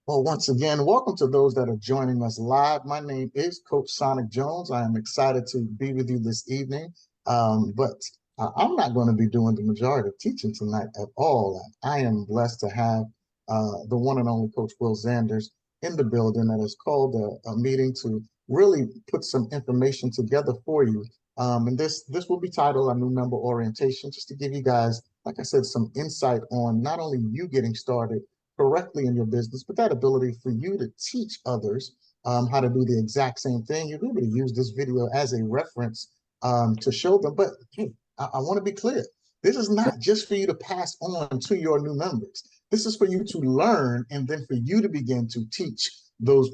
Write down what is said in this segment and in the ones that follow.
Well, once again, welcome to those that are joining us live. My name is Coach Sonic Jones. I am excited to be with you this evening, but I'm not going to be doing the majority of teaching tonight at all. I am blessed to have the one and only Coach Will Zanders in the building that has called a meeting to really put some information together for you. And this will be titled "A New Member Orientation," just to give you guys, like I said, some insight on not only you getting started correctly in your business, but that ability for you to teach others how to do the exact same thing. You're able to use this video as a reference to show them. But hey, I want to be clear. This is not just for you to pass on to your new members. This is for you to learn and then for you to begin to teach those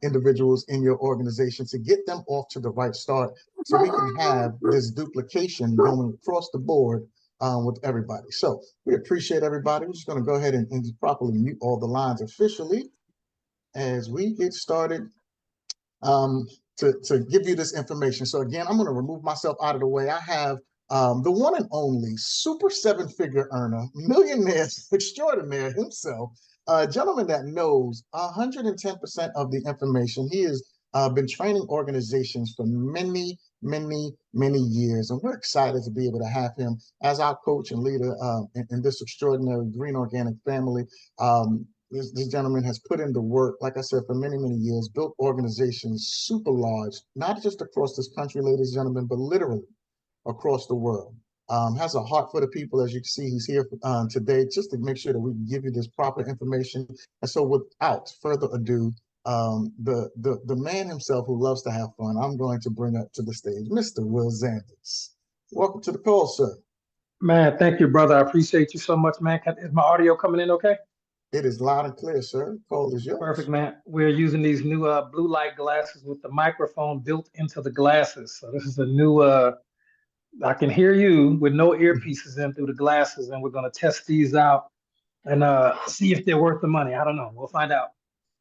individuals in your organization to get them off to the right start so we can have this duplication going across the board with everybody. So we appreciate everybody. We're just going to go ahead and properly mute all the lines officially as we get started to give you this information. So again, I'm going to remove myself out of the way. I have the one and only super seven-figure earner, millionaire extraordinaire himself, a gentleman that knows 110% of the information. He has been training organizations for many years, and we're excited to be able to have him as our coach and leader in this extraordinary green organic family. This gentleman has put in the work, like I said, for many years, built organizations super large, not just across this country, ladies and gentlemen, but literally across the world. Has a heart for the people. As you can see, he's here today just to make sure that we can give you this proper information. And so without further ado, the man himself who loves to have fun, I'm going to bring up to the stage Mr. Will Zanders. Welcome to the call, sir. Man, thank you, brother. I appreciate you so much, man. Is my audio coming in okay? It is loud and clear, sir. Call is Perfect, yours. man. We're using these new blue light glasses with the microphone built into the glasses. So this is a new, I can hear you with no earpieces in through the glasses, and we're going to test these out and see if they're worth the money. I don't know. We'll find out.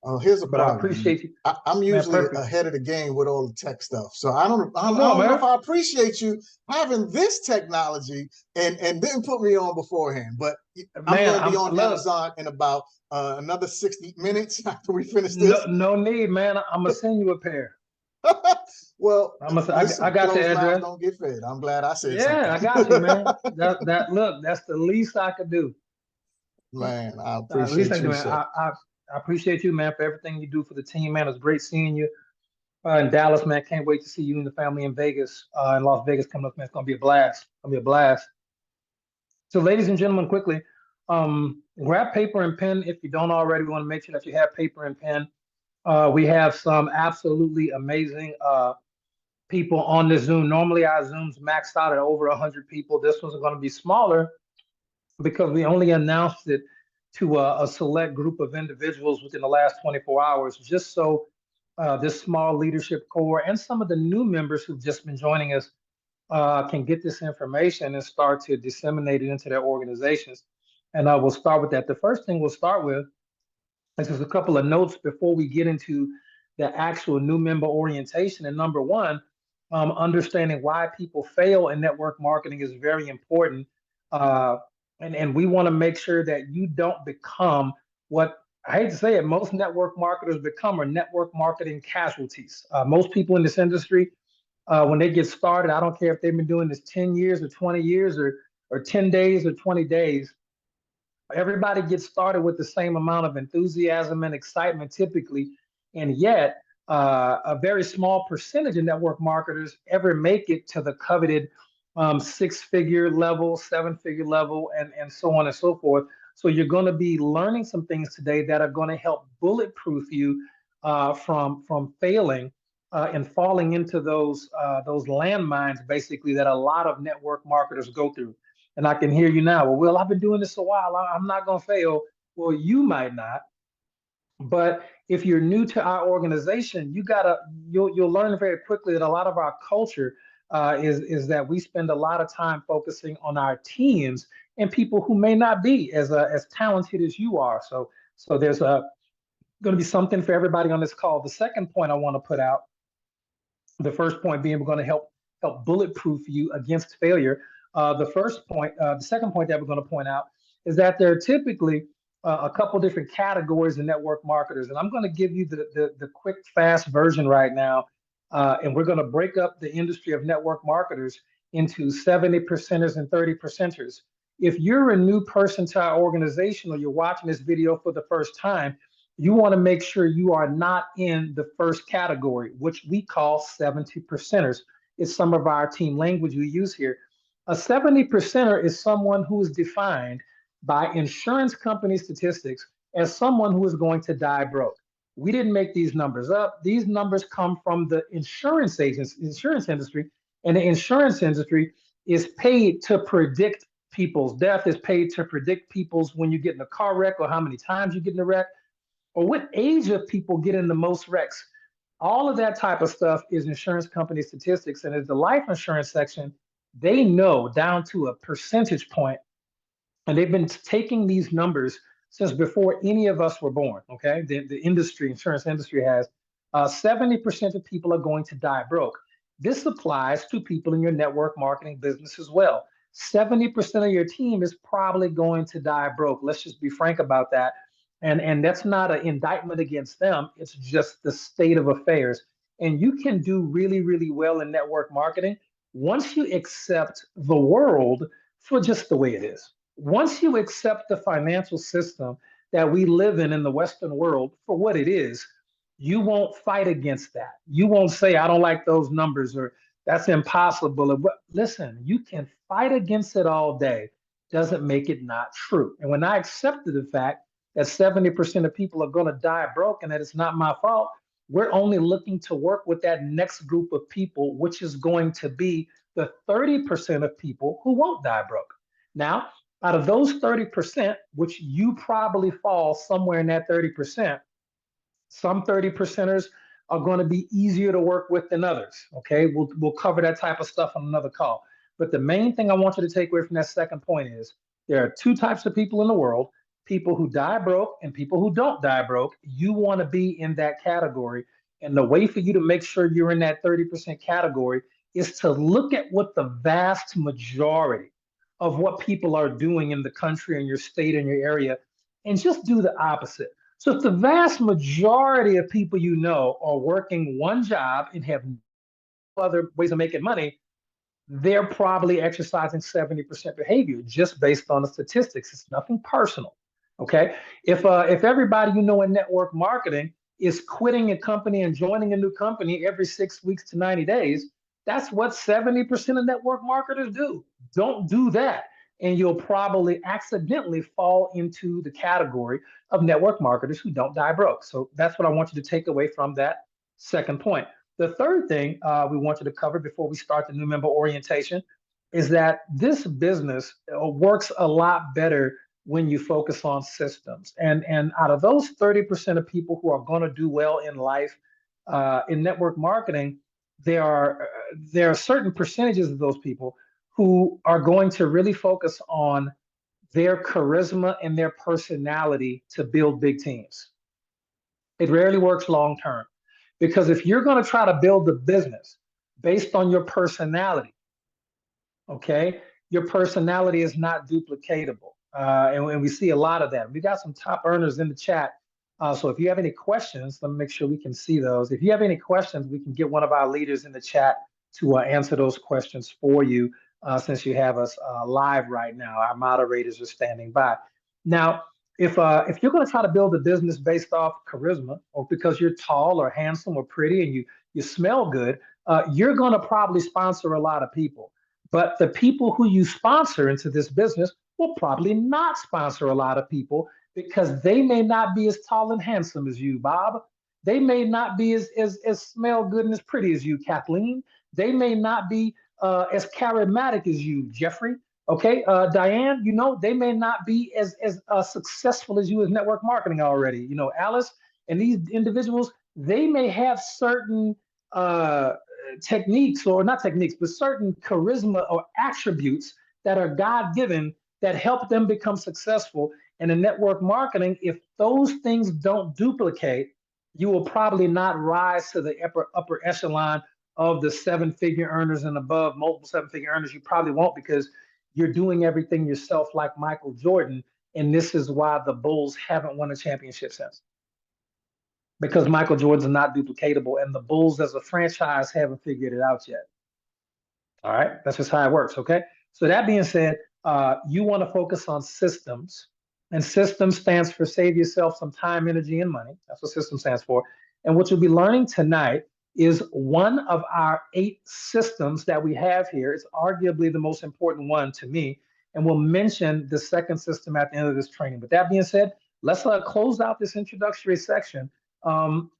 Oh, here's a But I problem. appreciate you, I'm man. usually Perfect. ahead of the game with all the tech stuff, so I Come on, don't know if man. I appreciate you having this technology and didn't put me on beforehand. But I'm Man, going to be I'm on look. Amazon in about another 60 minutes after we finish No, this. no need, man. I'm gonna send you a pair. Well, I listen, got the closed mouths address. don't get fed. I'm glad I said Yeah, something. I got you, man. That look, that's the least I could do. Man, I At least I appreciate do, you, man. sir. I appreciate you, man, for everything you do for the team, man. It's great seeing you in Dallas, man. Can't wait to see you and the family in Vegas, in Las Vegas coming up, man. It's gonna be a blast. It's gonna be a blast. So, ladies and gentlemen, quickly, grab paper and pen if you don't already. We want to make sure that you have paper and pen. We have some absolutely amazing people on this Zoom. Normally, our Zooms maxed out at over 100 people. This one's going to be smaller because we only announced it to a select group of individuals within the last 24 hours, just so this small leadership core and some of the new members who've just been joining us can get this information and start to disseminate it into their organizations. And we'll start with that. The first thing we'll start with is just a couple of notes before we get into the actual new member orientation. And number one, understanding why people fail in network marketing is very important. Uh, and we want to make sure that you don't become what I hate to say it, most network marketers become are network marketing casualties. Most people in this industry, when they get started, I don't care if they've been doing this 10 years or 20 years or 10 days or 20 days, everybody gets started with the same amount of enthusiasm and excitement typically, and yet a very small percentage of network marketers ever make it to the coveted six-figure level, seven-figure level, and so on and so forth. So you're going to be learning some things today that are going to help bulletproof you from failing and falling into those landmines, basically, that a lot of network marketers go through. And I can hear you now. Well, Will, I've been doing this a while. I'm not going to fail. Well, you might not. But if you're new to our organization, you'll learn very quickly that a lot of our culture is that we spend a lot of time focusing on our teams and people who may not be as talented as you are. So there's going to be something for everybody on this call. The second point I want to put out, the first point being we're going to help bulletproof you against failure. The second point that we're going to point out is that there are typically a couple different categories of network marketers, and I'm going to give you the quick, fast version right now. And we're going to break up the industry of network marketers into 70 percenters and 30 percenters. If you're a new person to our organization or you're watching this video for the first time, you want to make sure you are not in the first category, which we call 70 percenters. It's some of our team language we use here. A 70 percenter is someone who is defined by insurance company statistics as someone who is going to die broke. We didn't make these numbers up. These numbers come from the insurance agents, insurance industry, and the insurance industry is paid to predict people's death, is paid to predict people's when you get in a car wreck or how many times you get in a wreck or what age of people get in the most wrecks. All of that type of stuff is insurance company statistics. And as the life insurance section, they know down to a percentage point, and they've been taking these numbers since before any of us were born. Okay, the industry, insurance industry has 70% of people are going to die broke. This applies to people in your network marketing business as well. 70% of your team is probably going to die broke. Let's just be frank about that. And that's not an indictment against them. It's just the state of affairs. And you can do really, really well in network marketing once you accept the world for just the way it is. Once you accept the financial system that we live in the Western world for what it is, you won't fight against that. You won't say, I don't like those numbers or that's impossible. Or, listen, you can fight against it all day. Doesn't make it not true. And when I accepted the fact that 70% of people are going to die broke and that it's not my fault, we're only looking to work with that next group of people, which is going to be the 30% of people who won't die broke. Now, out of those 30%, which you probably fall somewhere in that 30%, some 30 percenters are going to be easier to work with than others. Okay, we'll cover that type of stuff on another call. But the main thing I want you to take away from that second point is there are two types of people in the world: people who die broke and people who don't die broke. You want to be in that category. And the way for you to make sure you're in that 30% category is to look at what the vast majority of what people are doing in the country and your state and your area and just do the opposite. So if the vast majority of people you know are working one job and have no other ways of making money, they're probably exercising 70% behavior just based on the statistics. It's nothing personal. Okay. If everybody you know in network marketing is quitting a company and joining a new company every 6 weeks to 90 days, that's what 70% of network marketers do. Don't do that. And you'll probably accidentally fall into the category of network marketers who don't die broke. So that's what I want you to take away from that second point. The third thing we want you to cover before we start the new member orientation is that this business works a lot better when you focus on systems. And out of those 30% of people who are going to do well in life in network marketing, there are certain percentages of those people who are going to really focus on their charisma and their personality to build big teams. It rarely works long term because if you're going to try to build the business based on your personality, okay, your personality is not duplicatable. And we see a lot of that. We got some top earners in the chat. So if you have any questions, let me make sure we can see those. If you have any questions, we can get one of our leaders in the chat to answer those questions for you since you have us live right now. Our moderators are standing by. Now, if you're going to try to build a business based off charisma or because you're tall or handsome or pretty and you smell good, you're going to probably sponsor a lot of people. But the people who you sponsor into this business will probably not sponsor a lot of people because they may not be as tall and handsome as you, Bob. They may not be as smell good and as pretty as you, Kathleen. They may not be as charismatic as you, Jeffrey. Okay, Diane, you know, they may not be as successful as you as network marketing already. You know, Alice and these individuals, they may have certain techniques, or not techniques, but certain charisma or attributes that are God-given that help them become successful. And in network marketing, if those things don't duplicate, you will probably not rise to the upper echelon of the seven-figure earners and above, multiple seven-figure earners. You probably won't because you're doing everything yourself like Michael Jordan, And this is why the Bulls haven't won a championship since. Because Michael Jordan's not duplicatable, and the Bulls as a franchise haven't figured it out yet. All right, that's just how it works. Okay. So that being said, you want to focus on systems, and systems stands for save yourself some time, energy, and money. That's what system stands for. And what you'll be learning tonight is one of our 8 systems that we have here. It's arguably the most important one to me, and we'll mention the second system at the end of this training. But that being said, let's close out this introductory section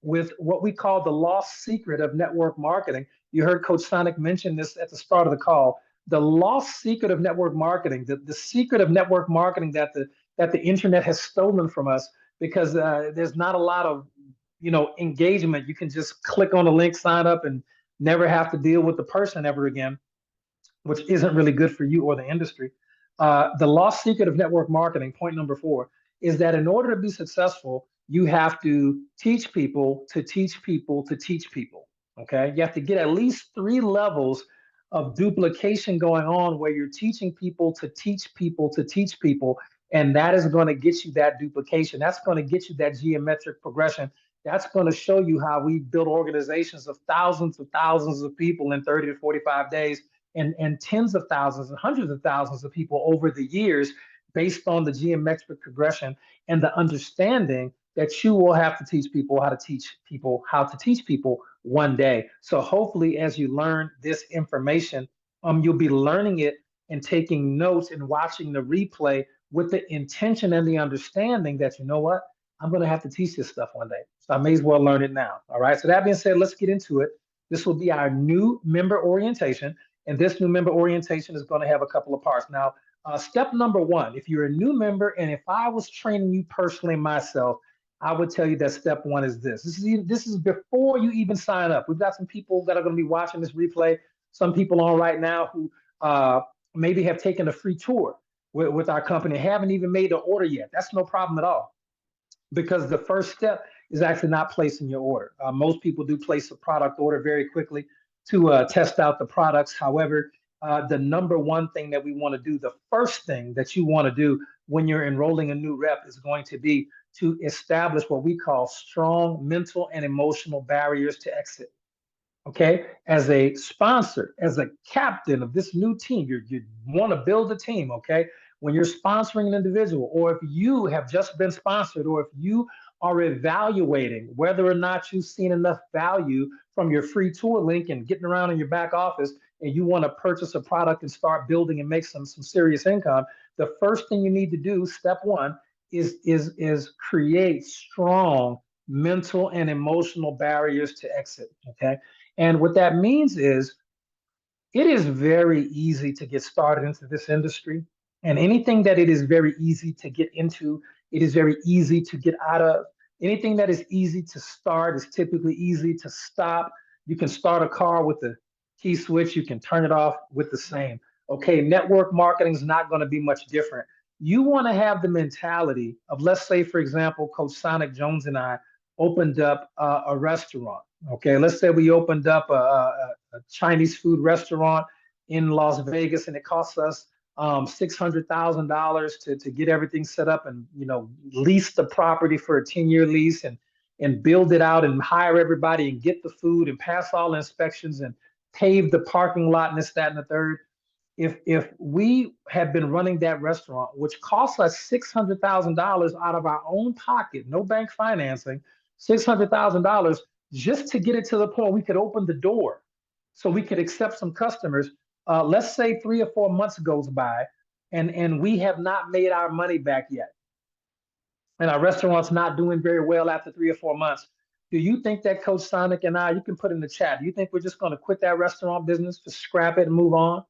with what we call the lost secret of network marketing. You heard Coach Sonic mention this at the start of the call. The lost secret of network marketing, the secret of network marketing that the internet has stolen from us, because there's not a lot of engagement. You can just click on a link, sign up, and never have to deal with the person ever again, which isn't really good for you or the industry. The lost secret of network marketing, point number 4, is that in order to be successful, you have to teach people to teach people to teach people. Okay. You have to get at least 3 levels of duplication going on where you're teaching people to teach people to teach people. And that is going to get you that duplication. That's going to get you that geometric progression. That's going to show you how we build organizations of thousands of people in 30 to 45 days, and tens of thousands and hundreds of thousands of people over the years, based on the geometric progression and the understanding that you will have to teach people how to teach people how to teach people one day. So hopefully, as you learn this information, you'll be learning it and taking notes and watching the replay with the intention and the understanding that, you know what, I'm going to have to teach this stuff one day. So I may as well learn it now. All right. So that being said, let's get into it. This will be our new member orientation. And this new member orientation is going to have a couple of parts. Now, step number 1, if you're a new member, and if I was training you personally myself, I would tell you that step 1 is this. This is before you even sign up. We've got some people that are going to be watching this replay, some people on right now who maybe have taken a free tour with our company, haven't even made the order yet. That's no problem at all, because the first step is actually not placing your order. Most people do place a product order very quickly to test out the products. However, the number 1 thing that we want to do, the first thing that you want to do when you're enrolling a new rep, is going to be to establish what we call strong mental and emotional barriers to exit. Okay, as a sponsor, as a captain of this new team, you want to build a team. Okay, when you're sponsoring an individual, or if you have just been sponsored, or if you are evaluating whether or not you've seen enough value from your free tour link and getting around in your back office, and you want to purchase a product and start building and make some serious income, the first thing you need to do, step 1, is create strong mental and emotional barriers to exit. Okay. And what that means is, it is very easy to get started into this industry. And anything that it is very easy to get into, it is very easy to get out of. Anything that is easy to start is typically easy to stop. You can start a car with the key switch, you can turn it off with the same. Okay, network marketing is not going to be much different. You want to have the mentality of, let's say, for example, Coach Sonic Jones and I opened up a restaurant. Okay, let's say we opened up a Chinese food restaurant in Las Vegas, and it costs us $600,000 to get everything set up, and lease the property for a 10-year lease, and build it out and hire everybody and get the food and pass all the inspections and pave the parking lot and this, that, and the third. If we had been running that restaurant, which cost us $600,000 out of our own pocket, no bank financing, $600,000 just to get it to the point we could open the door so we could accept some customers. Let's say 3 or 4 months goes by, and we have not made our money back yet, and our restaurant's not doing very well after 3 or 4 months. Do you think that Coach Sonic and I, you can put in the chat, do you think we're just going to quit that restaurant business, just scrap it and move on?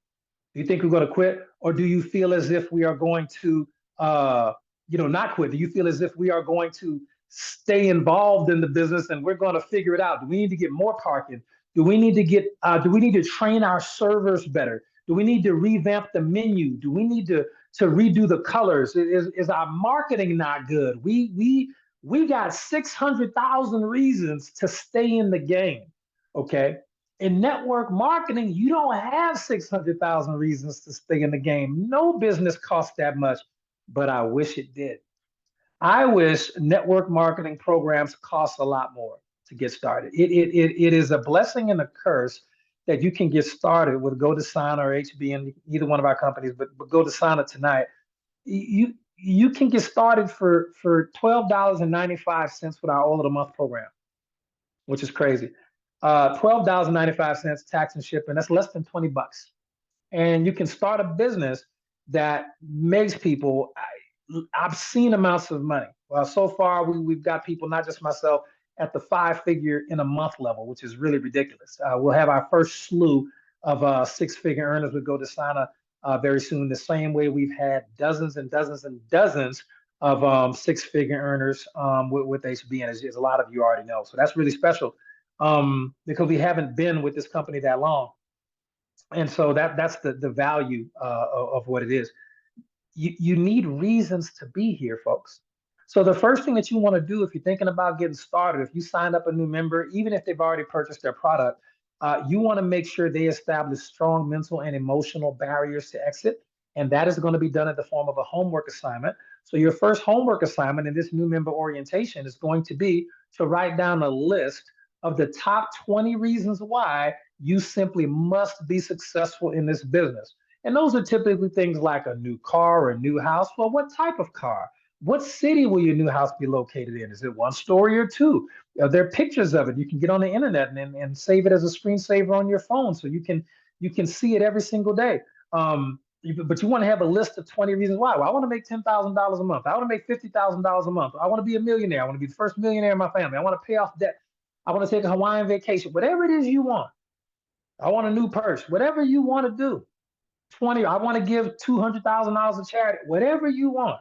Do you think we're going to quit, or do you feel as if we are going to, not quit? Do you feel as if we are going to stay involved in the business and we're going to figure it out? Do we need to get more parking? Do we need to train our servers better? Do we need to revamp the menu? Do we need to redo the colors? Is our marketing not good? We got 600,000 reasons to stay in the game. Okay. In network marketing, you don't have 600,000 reasons to stay in the game. No business costs that much. but I wish it did. I wish network marketing programs cost a lot more to get started. It is a blessing and a curse that you can get started with Godesana or HBN, either one of our companies, but Godesana tonight. You can get started for $12.95 with our all of the month program, which is crazy. $12.95 tax and shipping. That's less than 20 bucks. And you can start a business that makes people. I've seen amounts of money. Well, so far we've got people, not just myself, at the 5 figure in a month level, which is really ridiculous. We'll have our first slew of 6 figure earners with Godesana very soon. The same way we've had dozens and dozens and dozens of 6 figure earners with HBN, as a lot of you already know. So that's really special because we haven't been with this company that long, and so that's the value of what it is. You need reasons to be here, folks. So the first thing that you want to do if you're thinking about getting started, if you signed up a new member, even if they've already purchased their product, you want to make sure they establish strong mental and emotional barriers to exit. And that is going to be done in the form of a homework assignment. So your first homework assignment in this new member orientation is going to be to write down a list of the top 20 reasons why you simply must be successful in this business. And those are typically things like a new car or a new house. Well, what type of car? What city will your new house be located in? Is it one story or two? Are there pictures of it? You can get on the internet and save it as a screensaver on your phone so you can see it every single day. But you want to have a list of 20 reasons why. Well, I want to make $10,000 a month. I want to make $50,000 a month. I want to be a millionaire. I want to be the first millionaire in my family. I want to pay off debt. I want to take a Hawaiian vacation. Whatever it is you want. I want a new purse. Whatever you want to do. 20, I want to give $200,000 to charity, whatever you want.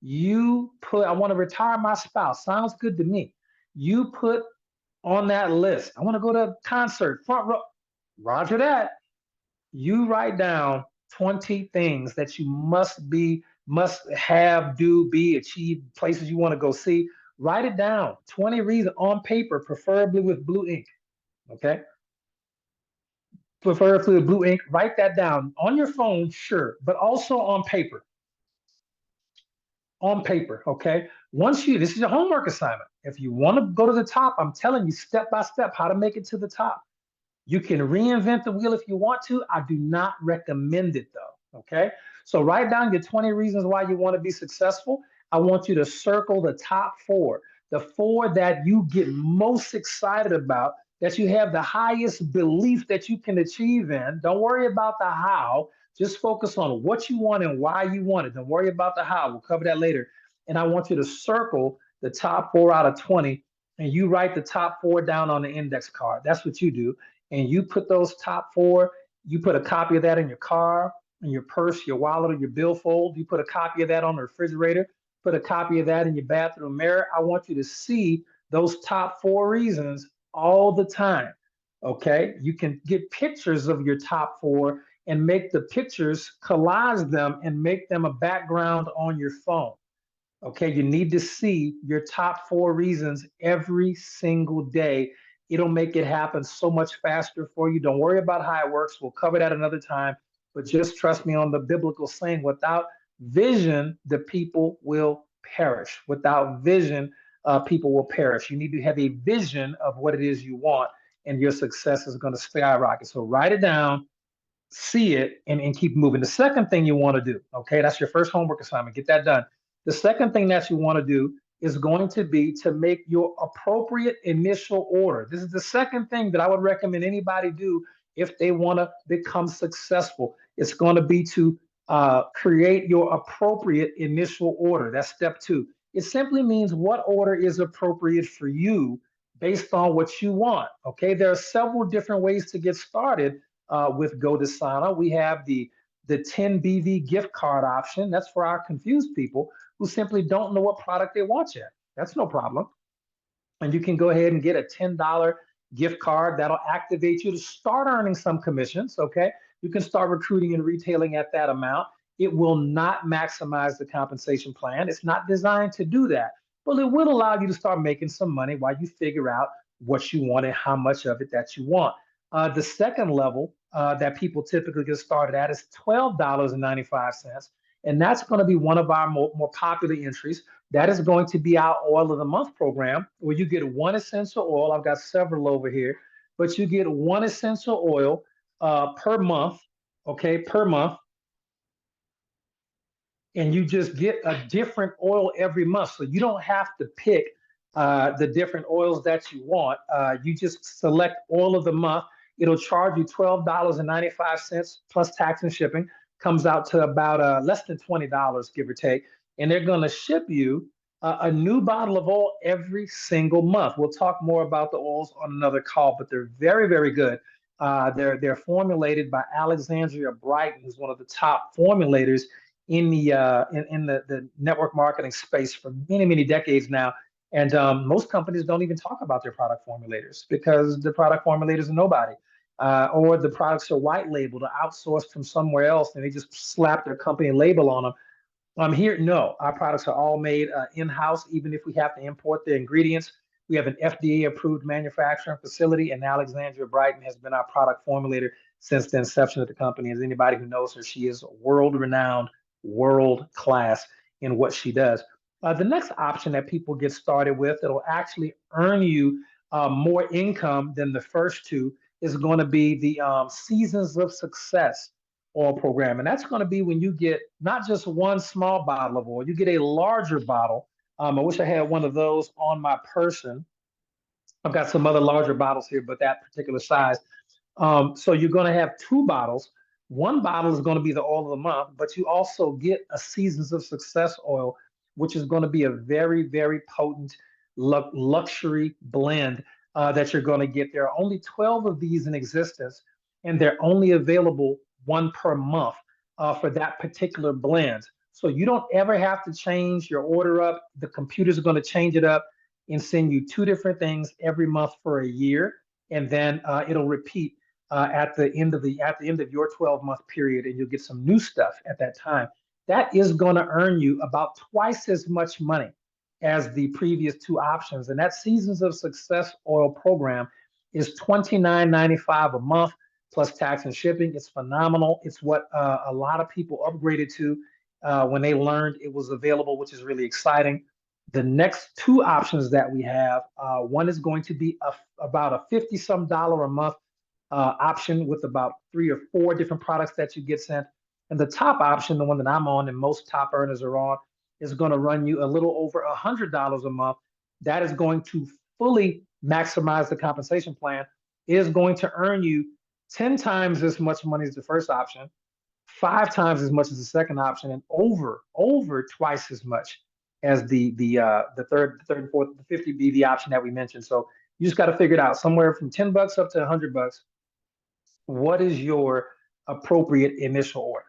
You put, I want to retire my spouse. Sounds good to me. You put on that list. I want to go to a concert, front row. Roger that. You write down 20 things that you must have, do, be, achieve, places you want to go see. Write it down. 20 reasons on paper, preferably with blue ink. Okay. Preferably with blue ink. Write that down on your phone, sure, but also on paper. On paper, okay? This is a homework assignment. If you want to go to the top, I'm telling you step by step how to make it to the top. You can reinvent the wheel if you want to. I do not recommend it though, okay? So write down your 20 reasons why you want to be successful. I want you to circle the top 4, the 4 that you get most excited about, that you have the highest belief that you can achieve in. Don't worry about the how. Just focus on what you want and why you want it. Don't worry about the how. We'll cover that later. And I want you to circle the top 4 out of 20, and you write the top 4 down on the index card. That's what you do. And you put those top 4, you put a copy of that in your car, in your purse, your wallet, or your billfold. You put a copy of that on the refrigerator, put a copy of that in your bathroom mirror. I want you to see those top 4 reasons all the time. Okay. You can get pictures of your top 4 and make the pictures, collage them, and make them a background on your phone. Okay, you need to see your top 4 reasons every single day. It'll make it happen so much faster for you. Don't worry about how it works. We'll cover that another time. But just trust me on the biblical saying, without vision, the people will perish. Without vision, people will perish. You need to have a vision of what it is you want, and your success is going to skyrocket. So write it down, see it, and keep moving. The second thing you want to do, okay, that's your first homework assignment. Get that done. The second thing that you want to do is going to be to make your appropriate initial order. This is the second thing that I would recommend anybody do if they want to become successful. It's going to be to create your appropriate initial order. That's step 2. It simply means what order is appropriate for you based on what you want. Okay, there are several different ways to get started with Godesana. We have the 10 BV gift card option. That's for our confused people who simply don't know what product they want yet. That's no problem. And you can go ahead and get a $10 gift card that'll activate you to start earning some commissions. Okay. You can start recruiting and retailing at that amount. It will not maximize the compensation plan. It's not designed to do that, but it will allow you to start making some money while you figure out what you want and how much of it that you want. The second level that people typically get started at is $12.95. And that's going to be one of our more popular entries. That is going to be our Oil of the Month program, where you get one essential oil. I've got several over here, but you get one essential oil per month, okay, per month, and you just get a different oil every month. So you don't have to pick the different oils that you want. You just select Oil of the Month. It'll charge you $12.95 plus tax and shipping. Comes out to about less than $20, give or take. And they're going to ship you a new bottle of oil every single month. We'll talk more about the oils on another call, but they're very, very good. They're formulated by Alexandria Brighton, who's one of the top formulators in the network marketing space for many, many decades now. And most companies don't even talk about their product formulators because the product formulators are nobody. Or the products are white labeled or outsourced from somewhere else, and they just slap their company label on them. Here, no, our products are all made in-house, even if we have to import the ingredients. We have an FDA-approved manufacturing facility, and Alexandria Brighton has been our product formulator since the inception of the company. As anybody who knows her, she is world-renowned, world-class in what she does. The next option that people get started with that'll actually earn you more income than the first two is going to be the Seasons of Success oil program. And that's going to be when you get not just one small bottle of oil, you get a larger bottle. I wish I had one of those on my person. I've got some other larger bottles here, but that particular size. So you're going to have two bottles. One bottle is going to be the oil of the month, but you also get a Seasons of Success oil, which is going to be a very, very potent luxury blend that you're going to get. There are only 12 of these in existence, and they're only available one per month for that particular blend. So you don't ever have to change your order up. The computers are going to change it up and send you two different things every month for a year, and then it'll repeat at the end of your 12-month period, and you'll get some new stuff at that time. That is going to earn you about twice as much money as the previous two options. And that Seasons of Success oil program is $29.95 a month plus tax and shipping. It's phenomenal. It's what a lot of people upgraded to when they learned it was available, which is really exciting. The next two options that we have, one is going to be about a 50-some dollar a month option with about 3 or 4 different products that you get sent. And the top option, the one that I'm on and most top earners are on, is going to run you a little over $100 a month. That is going to fully maximize the compensation plan. It is going to earn you 10 times as much money as the first option, 5 times as much as the second option, and over twice as much as the third and fourth, the 50 be the option that we mentioned. So you just got to figure it out, somewhere from $10 up to $100. What is your appropriate initial order?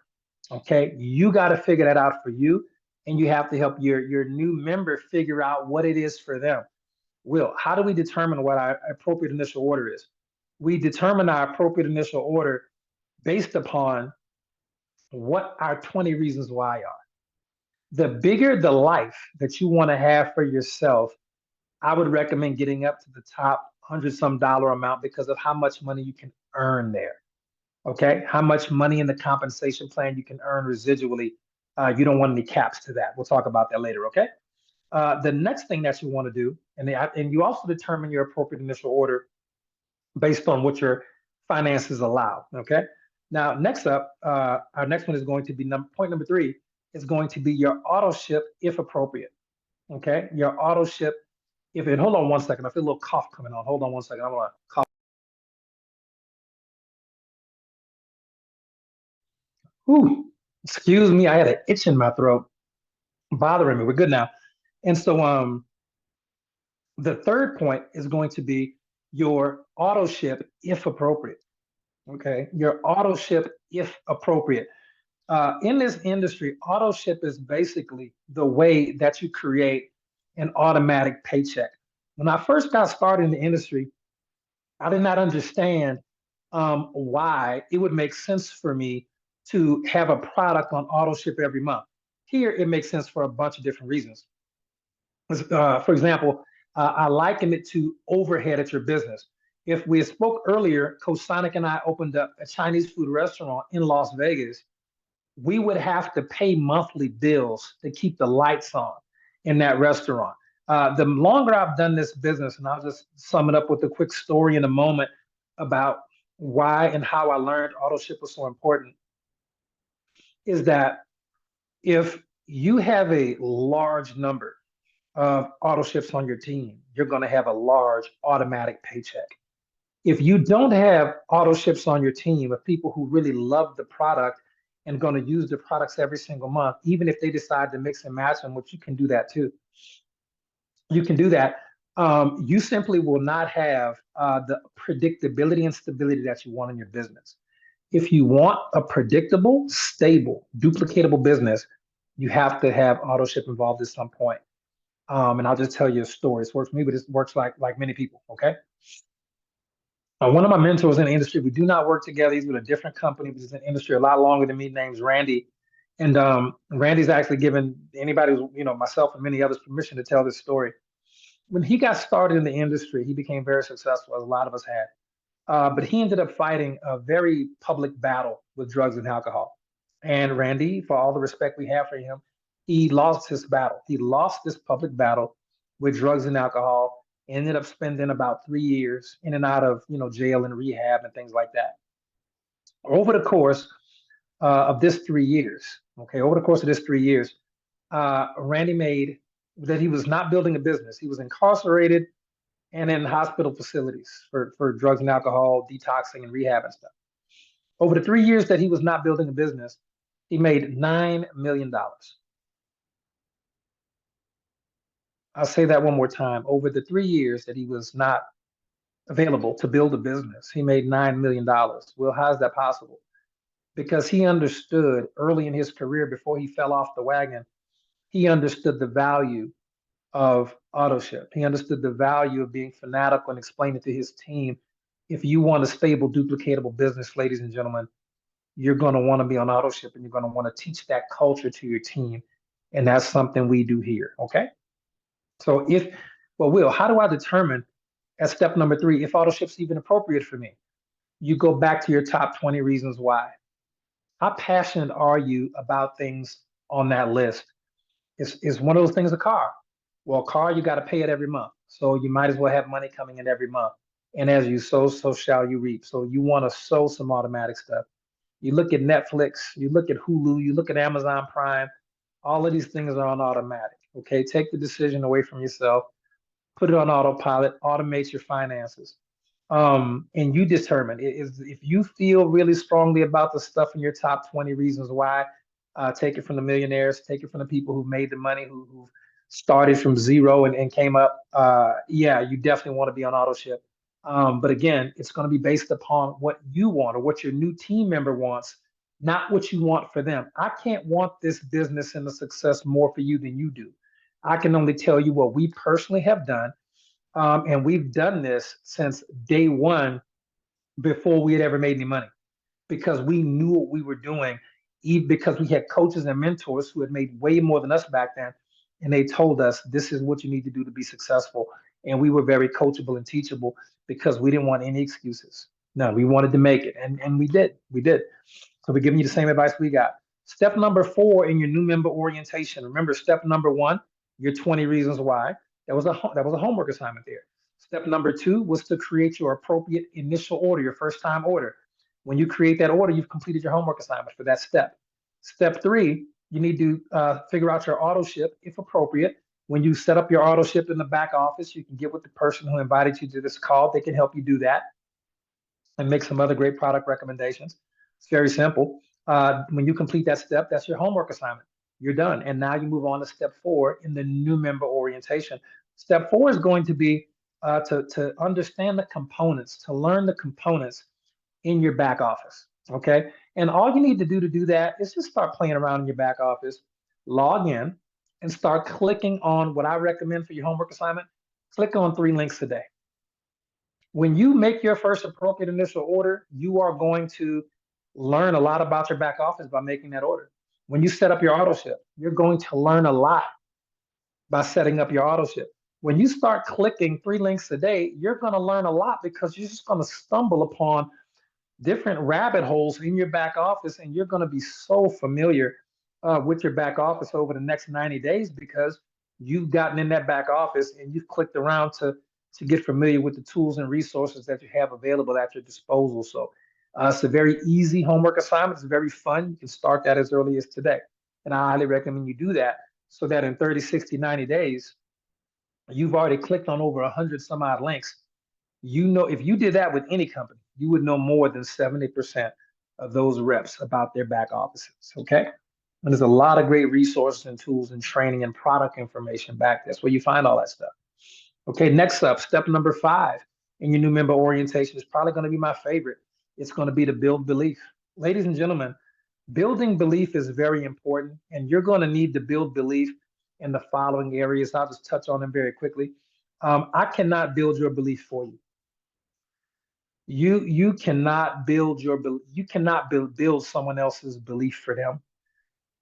Okay, you got to figure that out for you, and you have to help your new member figure out what it is for them. Will, how do we determine what our appropriate initial order is? We determine our appropriate initial order based upon what our 20 reasons why are. The bigger the life that you want to have for yourself, I would recommend getting up to the top 100-some dollar amount because of how much money you can earn there. Okay, how much money in the compensation plan you can earn residually. You don't want any caps to that. We'll talk about that later. Okay. The next thing that you want to do, and you also determine your appropriate initial order based on what your finances allow. Okay. Now, next up, our next one is going to be point number 3 is going to be your auto ship if appropriate. Okay, your auto ship if it. Hold on one second. I feel a little cough coming on. Hold on one second. I'm gonna cough. Ooh, excuse me. I had an itch in my throat bothering me. We're good now. And so the third point is going to be your auto ship if appropriate. Okay, your auto ship if appropriate. In this industry, auto ship is basically the way that you create an automatic paycheck. When I first got started in the industry, I did not understand why it would make sense for me to have a product on auto ship every month. Here, it makes sense for a bunch of different reasons. For example, I liken it to overhead at your business. If we spoke earlier, Coach Sonic and I opened up a Chinese food restaurant in Las Vegas. we would have to pay monthly bills to keep the lights on in that restaurant. The longer I've done this business, and I'll just sum it up with a quick story in a moment about why and how I learned auto ship was so important, is that if you have a large number of auto ships on your team, you're going to have a large automatic paycheck. If you don't have auto ships on your team of people who really love the product and going to use the products every single month, even if they decide to mix and match them, which you can do that too, you can do that. You simply will not have the predictability and stability that you want in your business. If you want a predictable, stable, duplicatable business, you have to have auto ship involved at some point. And I'll just tell you a story. It's worked for me, but it works like many people. Okay. One of my mentors in the industry, we do not work together. He's with a different company, but he's in the industry a lot longer than me. Name's Randy, and Randy's actually given anybody, myself and many others, permission to tell this story. When he got started in the industry, he became very successful, as a lot of us had. But he ended up fighting a very public battle with drugs and alcohol. And Randy, for all the respect we have for him, he lost his battle. He lost this public battle with drugs and alcohol. Ended up spending about 3 years in and out of jail and rehab and things like that. Over the course of this 3 years, okay, over the course of this 3 years, Randy made that he was not building a business. He was incarcerated and in hospital facilities for drugs and alcohol, detoxing and rehab and stuff. Over the 3 years that he was not building a business, he made $9 million. I'll say that one more time. Over the 3 years that he was not available to build a business, he made $9 million. Well, how is that possible? Because he understood early in his career, before he fell off the wagon, he understood the value of auto ship. He understood the value of being fanatical and explaining to his team, if you want a stable, duplicatable business, ladies and gentlemen, you're going to want to be on auto ship, and you're going to want to teach that culture to your team. And that's something we do here. Okay. So Will, how do I determine at step number 3 if auto ship's even appropriate for me? You go back to your top 20 reasons why. How passionate are you about things on that list? Is one of those things a car? Well, a car, you got to pay it every month. So you might as well have money coming in every month. And as you sow, so shall you reap. So you want to sow some automatic stuff. You look at Netflix, you look at Hulu, you look at Amazon Prime, all of these things are on automatic. Okay, take the decision away from yourself, put it on autopilot, automate your finances. And you determine if you feel really strongly about the stuff in your top 20 reasons why. Take it from the millionaires, take it from the people who made the money, who started from zero and came up. Yeah, you definitely want to be on auto ship. But again, it's going to be based upon what you want or what your new team member wants, not what you want for them. I can't want this business and the success more for you than you do. I can only tell you what we personally have done. And we've done this since day one, before we had ever made any money, because we knew what we were doing, even because we had coaches and mentors who had made way more than us back then. And they told us, this is what you need to do to be successful. And we were very coachable and teachable because we didn't want any excuses. No, we wanted to make it. And we did. We did. So we're giving you the same advice we got. Step number 4 in your new member orientation. Remember, step number 1, your 20 reasons why. That was a homework assignment there. Step number 2 was to create your appropriate initial order, your first time order. When you create that order, you've completed your homework assignment for that step. Step 3, you need to figure out your auto ship, if appropriate. When you set up your auto ship in the back office, you can get with the person who invited you to this call. They can help you do that and make some other great product recommendations. It's very simple. When you complete that step, that's your homework assignment. You're done. And now you move on to step 4 in the new member orientation. Step 4 is going to be to understand the components, to learn the components in your back office. Okay. And all you need to do that is just start playing around in your back office, log in, and start clicking on what I recommend for your homework assignment. Click on 3 links a day. When you make your first appropriate initial order, you are going to learn a lot about your back office by making that order. When you set up your auto ship, you're going to learn a lot by setting up your auto ship. When you start clicking 3 links a day, you're going to learn a lot because you're just going to stumble upon different rabbit holes in your back office, and you're going to be so familiar with your back office over the next 90 days because you've gotten in that back office and you've clicked around to get familiar with the tools and resources that you have available at your disposal. So it's a very easy homework assignment. It's very fun. You can start that as early as today. And I highly recommend you do that so that in 30, 60, 90 days, you've already clicked on over 100 some odd links. You know, if you did that with any company, you would know more than 70% of those reps about their back offices. Okay. And there's a lot of great resources and tools and training and product information back there. That's where you find all that stuff. Okay. Next up, step number 5 in your new member orientation is probably going to be my favorite. It's going to be to build belief. Ladies and gentlemen, building belief is very important, and you're going to need to build belief in the following areas. I'll just touch on them very quickly. I cannot build your belief for you. You cannot build you cannot build someone else's belief for them.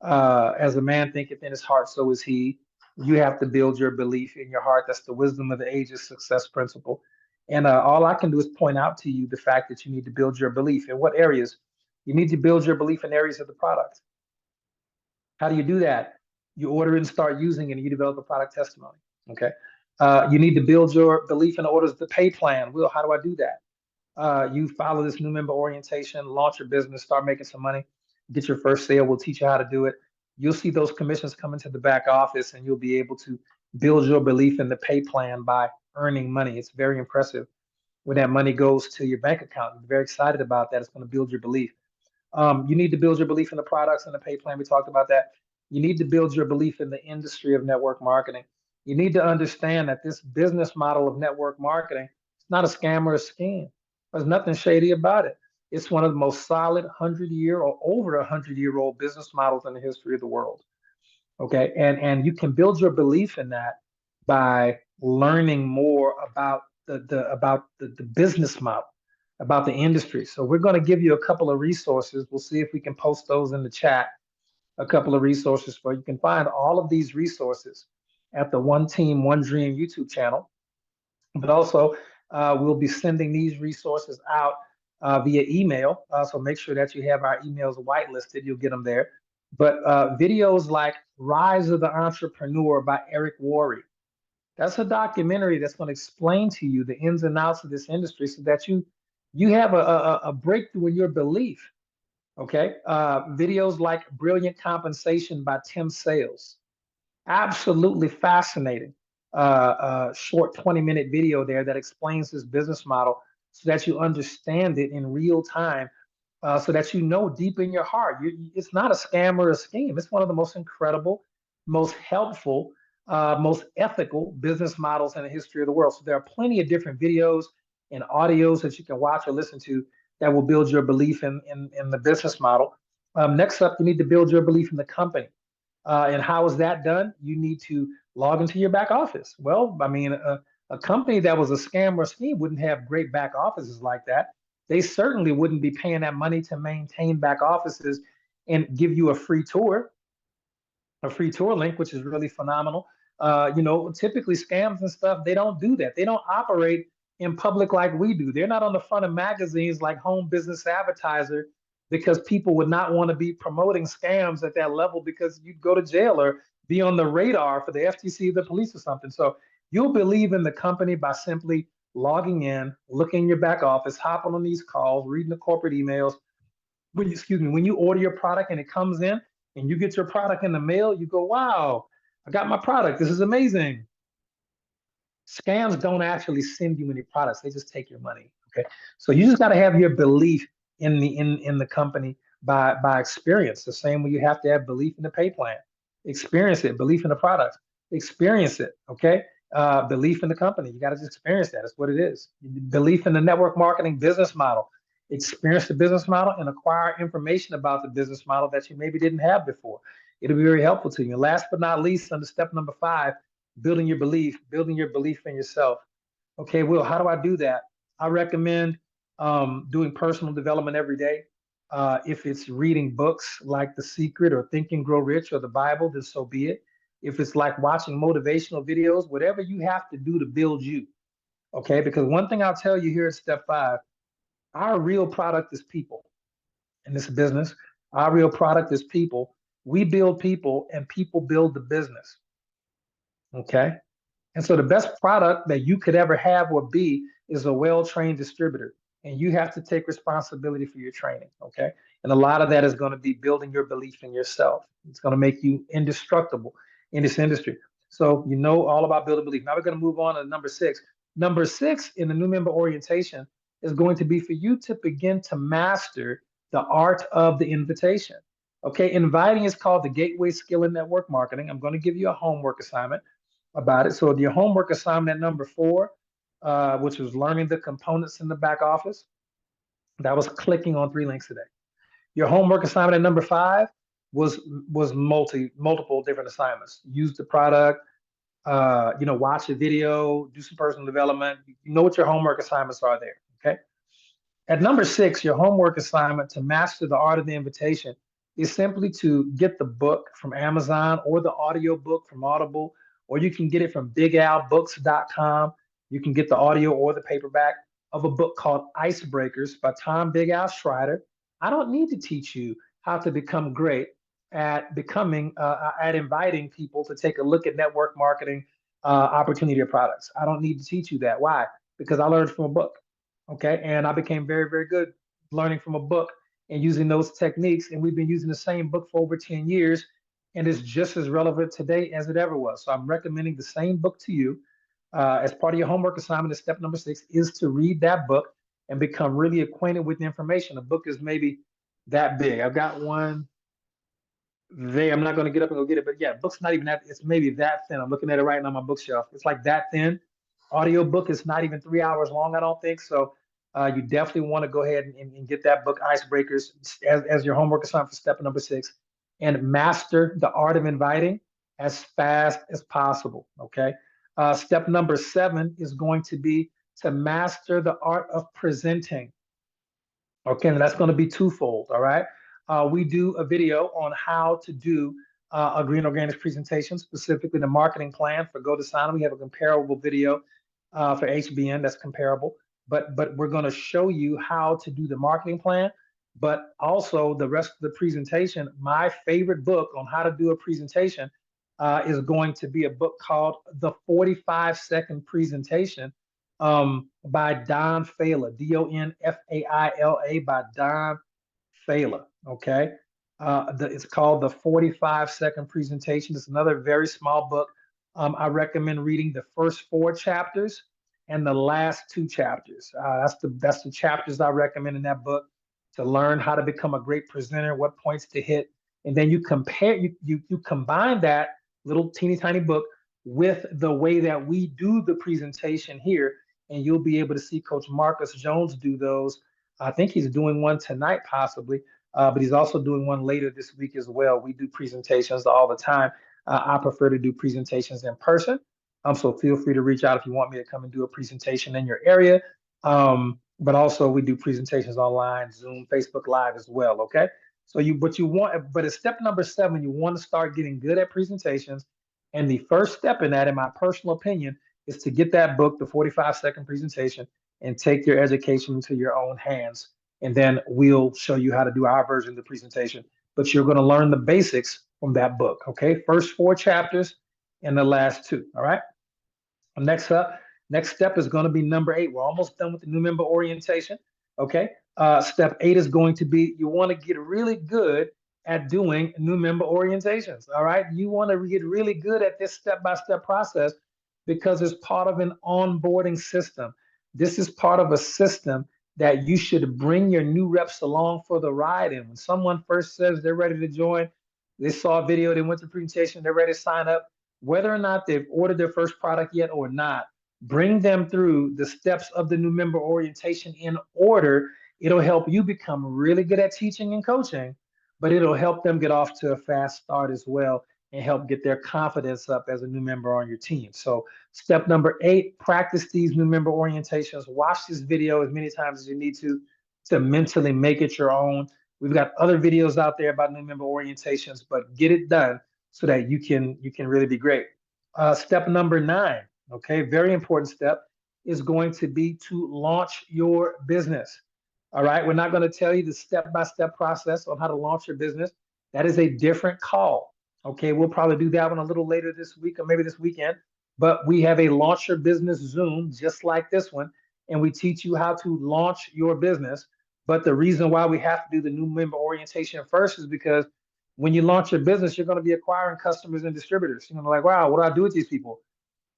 As a man thinketh in his heart, so is he. You have to build your belief in your heart. That's the wisdom of the ages success principle. And all I can do is point out to you the fact that you need to build your belief. In what areas? You need to build your belief in areas of the product. How do you do that? You order and start using it, and you develop a product testimony. Okay. You need to build your belief in orders to pay plan. Will, how do I do that? You follow this new member orientation, launch your business, start making some money, get your first sale. We'll teach you how to do it. You'll see those commissions come into the back office, and you'll be able to build your belief in the pay plan by earning money. It's very impressive when that money goes to your bank account. I'm very excited about that. It's going to build your belief. You need to build your belief in the products and the pay plan. We talked about that. You need to build your belief in the industry of network marketing. You need to understand that this business model of network marketing is not a scam or a scheme. There's nothing shady about it. It's one of the most solid 100-year or over 100-year-old business models in the history of the world. Okay, and you can build your belief in that by learning more about the business model, about the industry. So we're going to give you a couple of resources. We'll see if we can post those in the chat. A couple of resources for you can find all of these resources at the One Team One Dream YouTube channel. But also, we'll be sending these resources out via email. So make sure that you have our emails whitelisted. You'll get them there. But videos like Rise of the Entrepreneur by Eric Worre. That's a documentary that's going to explain to you the ins and outs of this industry so that you have a breakthrough in your belief. Okay. Videos like Brilliant Compensation by Tim Sales. Absolutely fascinating. Short 20-minute video there that explains this business model so that you understand it in real time, so that you know deep in your heart, it's not a scam or a scheme. It's one of the most incredible, most helpful, most ethical business models in the history of the world. So there are plenty of different videos and audios that you can watch or listen to that will build your belief in the business model. Next up, you need to build your belief in the company. And how is that done? You need to log into your back office. Well, I mean, a company that was a scam or scheme wouldn't have great back offices like that. They certainly wouldn't be paying that money to maintain back offices and give you a free tour link, which is really phenomenal. Typically scams and stuff, they don't do that. They don't operate in public like we do. They're not on the front of magazines like Home Business Advertiser because people would not want to be promoting scams at that level because you'd go to jail or be on the radar for the FTC, the police, or something. So you'll believe in the company by simply logging in, looking in your back office, hopping on these calls, reading the corporate emails. When you order your product and it comes in and you get your product in the mail, you go, wow, I got my product. This is amazing. Scams don't actually send you any products; they just take your money. Okay, so you just got to have your belief in the company by experience. The same way you have to have belief in the pay plan, experience it. Belief in the product, experience it. Okay, belief in the company. You got to just experience that. That's what it is. Belief in the network marketing business model. Experience the business model and acquire information about the business model that you maybe didn't have before. It'll be very helpful to you. And last but not least, under step number 5, building your belief in yourself. Okay, Will, how do I do that? I recommend doing personal development every day. If it's reading books like The Secret or Think and Grow Rich or the Bible, then so be it. If it's like watching motivational videos, whatever you have to do to build you. Okay, because one thing I'll tell you here at step 5, Our real product is people in this business. Our real product is people. We build people and people build the business. Okay. And so the best product that you could ever have or be is a well-trained distributor. And you have to take responsibility for your training. Okay. And a lot of that is going to be building your belief in yourself. It's going to make you indestructible in this industry. So you know all about building belief. Now we're going to move on to number six. Number six in the new member orientation is going to be for you to begin to master the art of the invitation. Okay. Inviting is called the gateway skill in network marketing. I'm going to give you a homework assignment about it. So your homework assignment at number four, which was learning the components in the back office, that was clicking on 3 links today. Your homework assignment at number five was multiple different assignments. Use the product, watch a video, do some personal development. You know what your homework assignments are there. Okay. At number six, your homework assignment to master the art of the invitation is simply to get the book from Amazon or the audio book from Audible, or you can get it from bigalbooks.com. You can get the audio or the paperback of a book called Icebreakers by Tom Big Al Schreider. I don't need to teach you how to become great at inviting people to take a look at network marketing opportunity or products. I don't need to teach you that. Why? Because I learned from a book. Okay. And I became very, very good learning from a book and using those techniques. And we've been using the same book for over 10 years. And it's just as relevant today as it ever was. So I'm recommending the same book to you as part of your homework assignment. Is step number six is to read that book and become really acquainted with the information. The book is maybe that big. I've got one there. I'm not going to get up and go get it, but yeah, book's not even that. It's maybe that thin. I'm looking at it right now on my bookshelf. It's like that thin. Audio book is not even 3 hours long, I don't think. So you definitely want to go ahead and get that book, Icebreakers, as your homework assignment for step number six, and master the art of inviting as fast as possible. Okay. Step number seven is going to be to master the art of presenting. Okay, and that's going to be twofold. All right. We do a video on how to do a green organics presentation, specifically the marketing plan for Godesana. We have a comparable video for HBN that's comparable, but we're going to show you how to do the marketing plan, but also the rest of the presentation. My favorite book on how to do a presentation is going to be a book called The 45-Second Presentation by Don Faila, Donfaila, by Don Faila. Okay. It's called The 45-Second Presentation. It's another very small book. I recommend reading the first 4 chapters and the last 2 chapters. That's the chapters I recommend in that book to learn how to become a great presenter, what points to hit, and then you combine that little teeny tiny book with the way that we do the presentation here, and you'll be able to see Coach Marcus Jones do those. I think he's doing one tonight, possibly, but he's also doing one later this week as well. We do presentations all the time. I prefer to do presentations in person. So feel free to reach out if you want me to come and do a presentation in your area. But also we do presentations online, Zoom, Facebook Live as well. Okay. So but it's step number seven, you want to start getting good at presentations. And the first step in that, in my personal opinion, is to get that book, the 45-Second Presentation, and take your education into your own hands. And then we'll show you how to do our version of the presentation. But you're going to learn the basics from that book. Okay. First 4 chapters and the last 2. All right. Next step is going to be number 8. We're almost done with the new member orientation. Okay. Step 8 is going to be, you want to get really good at doing new member orientations. All right. You want to get really good at this step-by-step process because it's part of an onboarding system. This is part of a system that you should bring your new reps along for the ride in. When someone first says they're ready to join, they saw a video, they went to the presentation, they're ready to sign up, whether or not they've ordered their first product yet or not, bring them through the steps of the new member orientation in order. It'll help you become really good at teaching and coaching, but it'll help them get off to a fast start as well and help get their confidence up as a new member on your team. So step number 8, practice these new member orientations. Watch this video as many times as you need to mentally make it your own. We've got other videos out there about new member orientations, but get it done so that you can really be great. Step number 9, okay, very important step, is going to be to launch your business. All right. We're not going to tell you the step-by-step process on how to launch your business. That is a different call. Okay. We'll probably do that one a little later this week or maybe this weekend. But we have a launch your business Zoom just like this one. And we teach you how to launch your business. But the reason why we have to do the new member orientation first is because when you launch your business, you're going to be acquiring customers and distributors. You're going to be like, wow, what do I do with these people?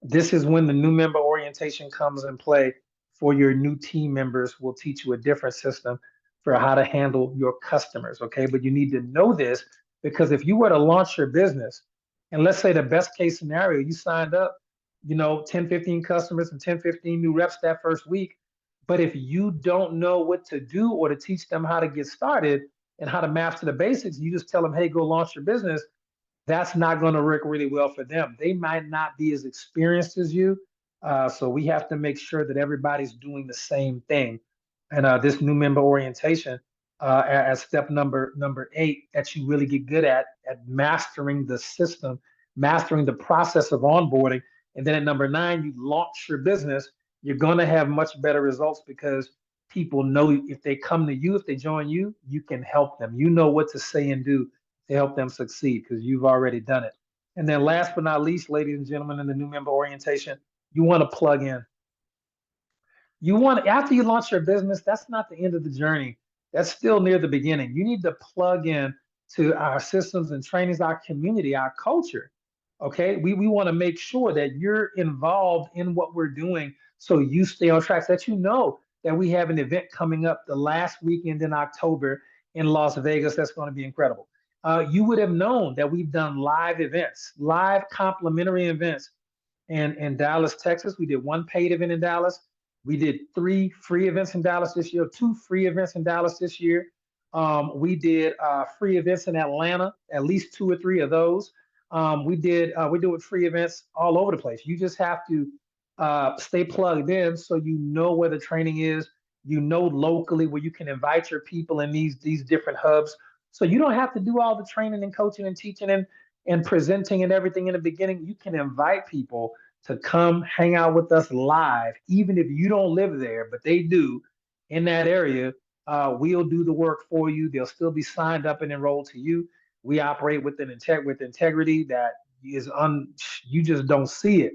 This is when the new member orientation comes in play for your new team members. We'll teach you a different system for how to handle your customers. Okay. But you need to know this because if you were to launch your business, and let's say the best case scenario, you signed up, 10, 15 customers and 10, 15 new reps that first week. But if you don't know what to do or to teach them how to get started and how to master the basics, you just tell them, hey, go launch your business, that's not going to work really well for them. They might not be as experienced as you. So we have to make sure that everybody's doing the same thing. And this new member orientation, as step number 8, that you really get good at mastering the system, mastering the process of onboarding. And then at number 9, you launch your business. You're going to have much better results because people know if they come to you, if they join you, you can help them. You know what to say and do to help them succeed because you've already done it. And then last but not least, ladies and gentlemen, in the new member orientation, you want to plug in. You want, after you launch your business, that's not the end of the journey. That's still near the beginning. You need to plug in to our systems and trainings, our community, our culture. Okay. We want to make sure that you're involved in what we're doing so you stay on track, so that you know that we have an event coming up the last weekend in October in Las Vegas. That's going to be incredible. You would have known that we've done live events, live complimentary events in Dallas, Texas. We did one paid event in Dallas. We did 3 free events in Dallas this year, 2 free events in Dallas this year. We did free events in Atlanta, at least 2 or 3 of those. We're doing free events all over the place. You just have to stay plugged in so you know where the training is. You know locally where you can invite your people in these different hubs. So you don't have to do all the training and coaching and teaching and presenting and everything in the beginning. You can invite people to come hang out with us live, even if you don't live there, but they do in that area. We'll do the work for you. They'll still be signed up and enrolled to you. We operate with with integrity that is you just don't see it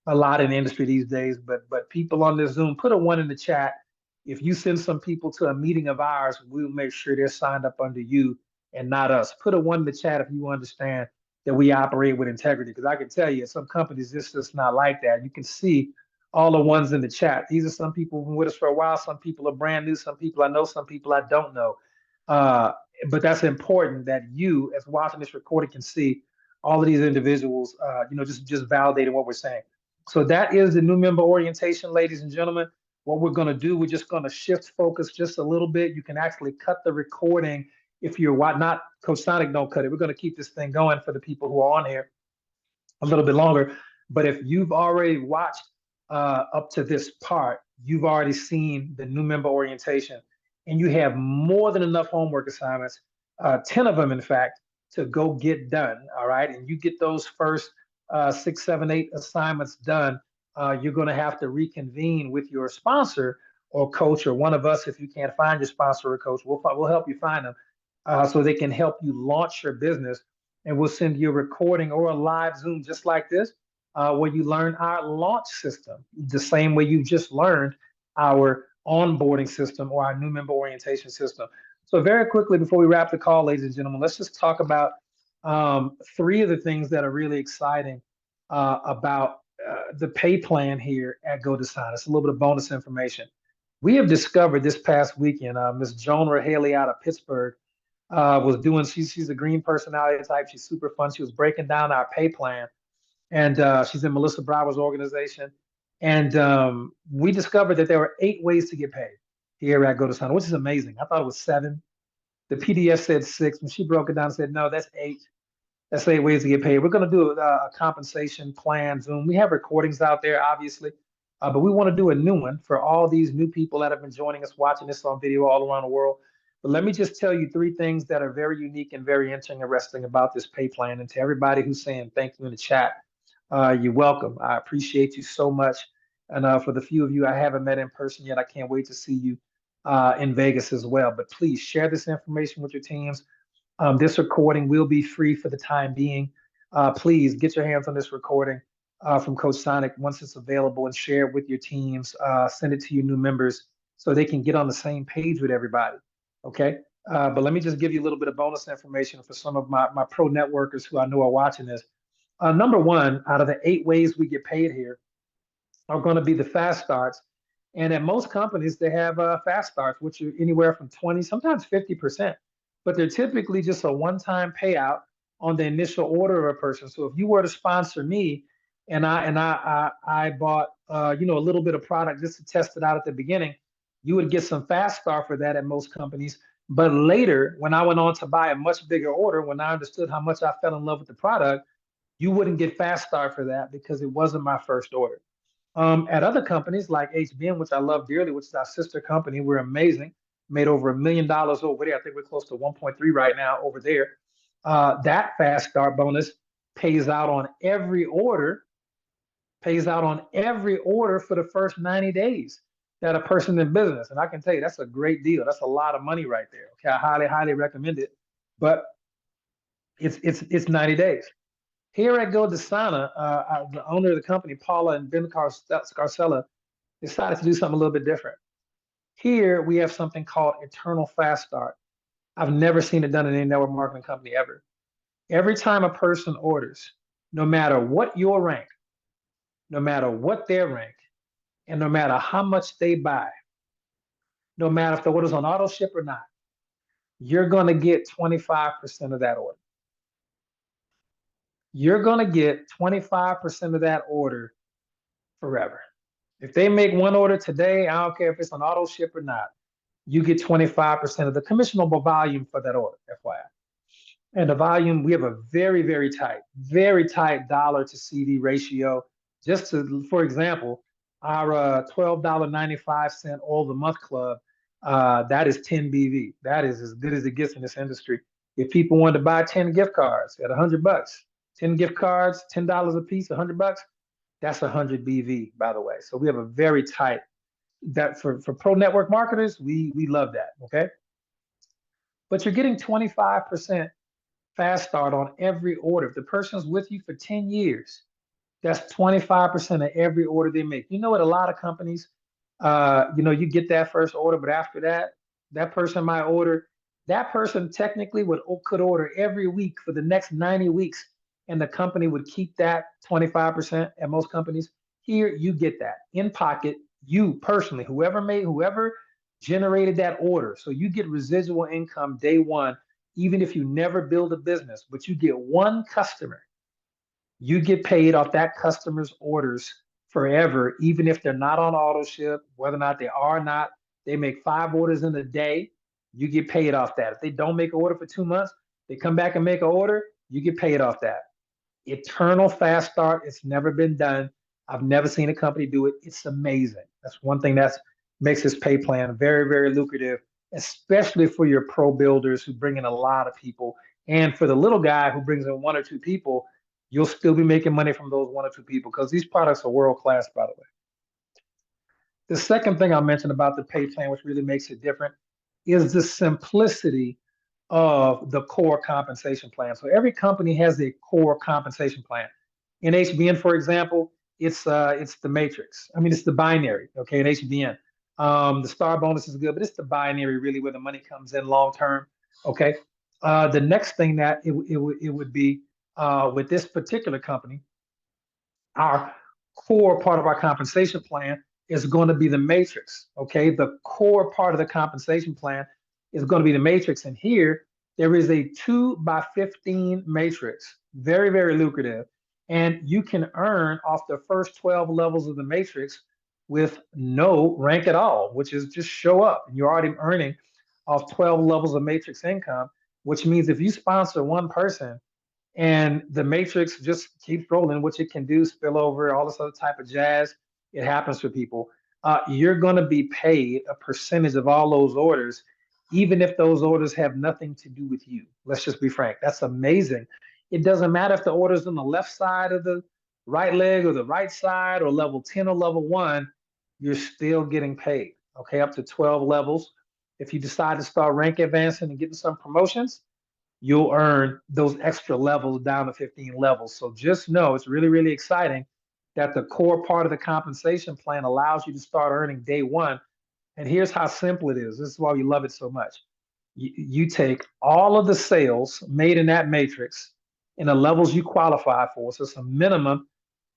a lot in the industry these days. But people on this Zoom, put a 1 in the chat. If you send some people to a meeting of ours, we'll make sure they're signed up under you and not us. Put a 1 in the chat if you understand that we operate with integrity. Because I can tell you, some companies just not like that. You can see all the ones in the chat. These are some people who've been with us for a while. Some people are brand new. Some people I know. Some people I don't know. Uh, but that's important that you, as watching this recording, can see all of these individuals. Just validating what we're saying. So that is the new member orientation, ladies and gentlemen. What we're going to do, we're just going to shift focus just a little bit. You can actually cut the recording if you're not Coach Sonic, don't cut it. We're going to keep this thing going for the people who are on here a little bit longer. But if you've already watched up to this part, you've already seen the new member orientation, and you have more than enough homework assignments, 10 of them, in fact, to go get done. All right. And you get those first 6, 7, 8 assignments done. You're going to have to reconvene with your sponsor or coach or one of us. If you can't find your sponsor or coach, we'll help you find them so they can help you launch your business. And we'll send you a recording or a live Zoom just like this, where you learn our launch system, the same way you just learned our onboarding system or our new member orientation system. So very quickly, before we wrap the call, ladies and gentlemen, let's just talk about 3 of the things that are really exciting about the pay plan here at Godesana. It's a little bit of bonus information. We have discovered this past weekend, Ms. Joan Haley out of Pittsburgh was doing, she's a green personality type. She's super fun. She was breaking down our pay plan, and she's in Melissa Brower's organization. And we discovered that there were 8 ways to get paid here at Godesana, which is amazing. I thought it was 7. The PDF said 6. When she broke it down, said, no, that's 8. That's 8 ways to get paid. We're going to do a compensation plan Zoom. We have recordings out there, obviously, but we want to do a new one for all these new people that have been joining us, watching this on video all around the world. But let me just tell you 3 things that are very unique and very interesting about this pay plan. And to everybody who's saying thank you in the chat, you're welcome. I appreciate you so much. And for the few of you I haven't met in person yet, I can't wait to see you in Vegas as well. But please share this information with your teams. This recording will be free for the time being. Please get your hands on this recording from Coach Sonic once it's available and share it with your teams. Send it to your new members so they can get on the same page with everybody. Okay. But let me just give you a little bit of bonus information for some of my pro networkers who I know are watching this. Number one, out of the 8 ways we get paid here, are going to be the fast starts. And at most companies, they have fast starts, which are anywhere from 20, sometimes 50%. But they're typically just a one-time payout on the initial order of a person. So if you were to sponsor me and I bought a little bit of product just to test it out at the beginning, you would get some fast start for that at most companies. But later, when I went on to buy a much bigger order, when I understood how much I fell in love with the product, you wouldn't get fast start for that because it wasn't my first order. At other companies like HBM, which I love dearly, which is our sister company, we're amazing. Made over $1 million over there. I think we're close to 1.3 right now over there. That fast start bonus pays out on every order, pays out on every order for the first 90 days that a person in business. And I can tell you that's a great deal. That's a lot of money right there. Okay, I highly recommend it. But it's 90 days. Here at Godesana, the owner of the company, Paula and Ben Scarcella, decided to do something a little bit different. Here we have something called Eternal Fast Start. I've never seen it done in any network marketing company ever. Every time a person orders, no matter what your rank, no matter what their rank, and no matter how much they buy, no matter if the order's on auto ship or not, you're going to get 25% of that order. You're going to get 25% of that order forever. If they make one order today, I don't care if it's on auto ship or not, you get 25% of the commissionable volume for that order, FYI. And the volume, we have a very tight dollar to CD ratio. Just to, for example, our $12.95 Oil of the Month Club, that is 10 BV. That is as good as it gets in this industry. If people wanted to buy 10 gift cards at $100, 10 gift cards, $10 a piece, $100, that's 100 BV, by the way. So we have a very tight, that for pro network marketers, we love that, okay? But you're getting 25% fast start on every order. If the person's with you for 10 years, that's 25% of every order they make. You know what, a lot of companies, you get that first order, but after that, that person might order, that person technically could order every week for the next 90 weeks, and the company would keep that 25% at most companies. Here, you get that in pocket, you personally, whoever generated that order. So you get residual income day one, even if you never build a business, but you get one customer, you get paid off that customer's orders forever, even if they're not on auto ship, whether or not they are or not. They make 5 orders in a day, you get paid off that. If they don't make an order for 2 months, they come back and make an order, you get paid off that. Eternal fast start. It's never been done. I've never seen a company do it. It's amazing. That's one thing that makes this pay plan very lucrative, especially for your pro builders who bring in a lot of people. And for the little guy who brings in 1 or 2 people, you'll still be making money from those 1 or 2 people because these products are world class, by the way. The second thing I mentioned about the pay plan, which really makes it different, is the simplicity of the core compensation plan. So every company has a core compensation plan. In HBN, for example, it's the matrix. I mean, it's the binary. Okay, in HBN, the star bonus is good, but it's the binary really where the money comes in long term. Okay, the next thing that it would be with this particular company, our core part of our compensation plan is going to be the matrix. Okay, the core part of the compensation plan is going to be the matrix. And here there is a 2x15 matrix, very lucrative. And you can earn off the first 12 levels of the matrix with no rank at all, which is just show up. And you're already earning off 12 levels of matrix income, which means if you sponsor one person and the matrix just keeps rolling, which it can do, spill over, all this other type of jazz. It happens for people. You're going to be paid a percentage of all those orders, even if those orders have nothing to do with you. Let's just be frank. That's amazing. It doesn't matter if the order's on the left side of the right leg or the right side or level 10 or level 1, you're still getting paid. okay, up to 12 levels. If you decide to start rank advancing and getting some promotions, you'll earn those extra levels down to 15 levels. So just know it's really, really exciting that the core part of the compensation plan allows you to start earning day one. And here's how simple it is. This is why we love it so much. You take all of the sales made in that matrix and the levels you qualify for. So it's a minimum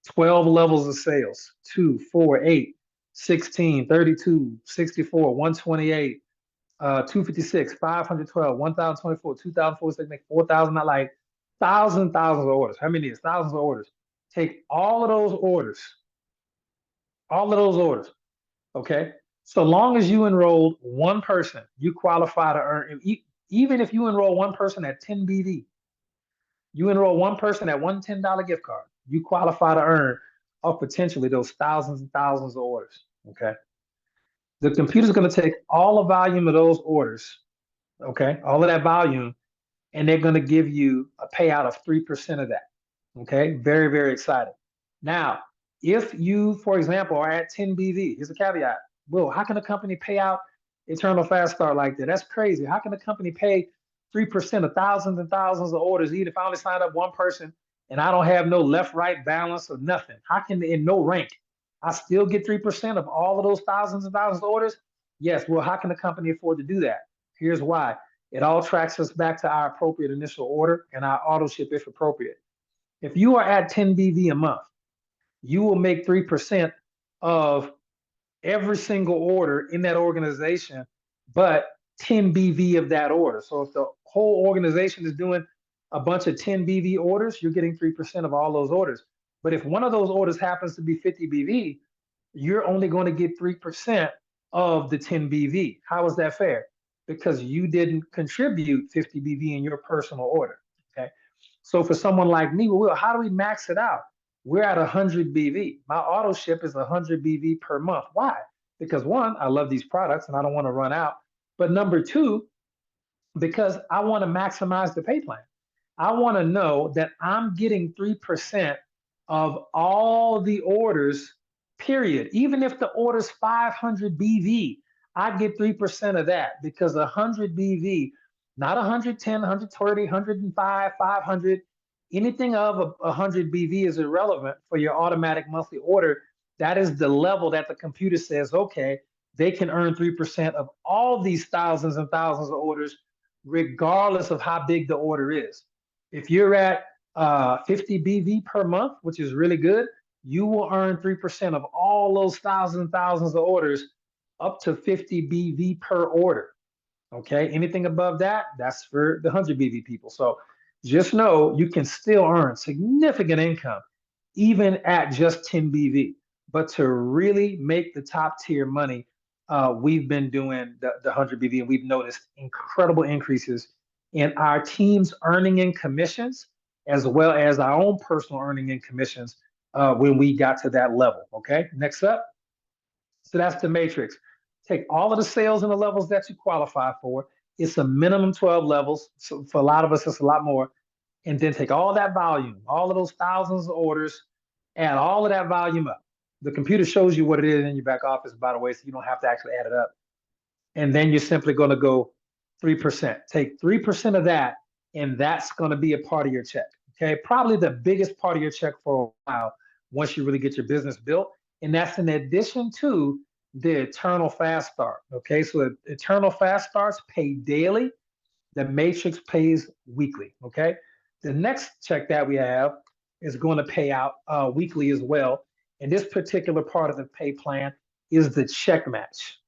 12 levels of sales: 2, 4, 8, 16, 32, 64, 128, 256, 512, 1024, 2046, make 4,000, not like thousands of orders. How many is thousands of orders? Take all of those orders, okay? So long as you enrolled one person, you qualify to earn, even if you enroll one person at 10 BV, you enroll one person at one $10 gift card, you qualify to earn of potentially those thousands and thousands of orders, okay? The computer's gonna take all the volume of those orders, okay, all of that volume, and they're going to give you a payout of 3% of that. Okay, very, very exciting. Now, if you, for example, are at 10 BV, here's a caveat. Well, how can a company pay out Eternal Fast Start like that? That's crazy. How can a company pay 3% of thousands and thousands of orders, even if I only signed up one person and I don't have no left, right balance or nothing? How can, in no rank, I still get 3% of all of those thousands and thousands of orders? Yes. Well, how can a company afford to do that? Here's why. It all tracks us back to our appropriate initial order and our auto ship if appropriate. If you are at 10 BV a month, you will make 3% of every single order in that organization, but 10 BV of that order. So if the whole organization is doing a bunch of 10 BV orders, you're getting 3% of all those orders. But if one of those orders happens to be 50 BV, you're only going to get 3% of the 10 BV. How is that fair? Because you didn't contribute 50 BV in your personal order. Okay. So for someone like me, well, how do we max it out? We're at 100 BV. My auto ship is 100 BV per month. Why? Because one, I love these products and I don't want to run out. But number two, because I want to maximize the pay plan. I want to know that I'm getting 3% of all the orders, period. Even if the order's 500 BV, I get 3% of that because 100 BV, not 110, 130, 105, 500, anything of 100 BV is irrelevant for your automatic monthly order. That is the level that the computer says, okay, they can earn 3% of all these thousands and thousands of orders, regardless of how big the order is. If you're at 50 BV per month, which is really good, you will earn 3% of all those thousands and thousands of orders up to 50 BV per order. Okay, anything above that, that's for the 100 BV people. So just know you can still earn significant income even at just 10 BV. But to really make the top tier money, we've been doing the 100 BV, and we've noticed incredible increases in our team's earning and commissions, as well as our own personal earning and commissions when we got to that level. Okay, next up. So that's the matrix. Take all of the sales and the levels that you qualify for. It's a minimum 12 levels. So for a lot of us, it's a lot more. And then take all that volume, all of those thousands of orders, add all of that volume up. The computer shows you what it is in your back office, by the way, so you don't have to actually add it up. And then you're simply going to go 3%. Take 3% of that, and that's going to be a part of your check. Okay, probably the biggest part of your check for a while once you really get your business built. And that's in addition to the Eternal Fast Start. Okay, so Eternal Fast Starts pay daily. The Matrix pays weekly. Okay, the next check that we have is going to pay out weekly as well. And this particular part of the pay plan is the check match.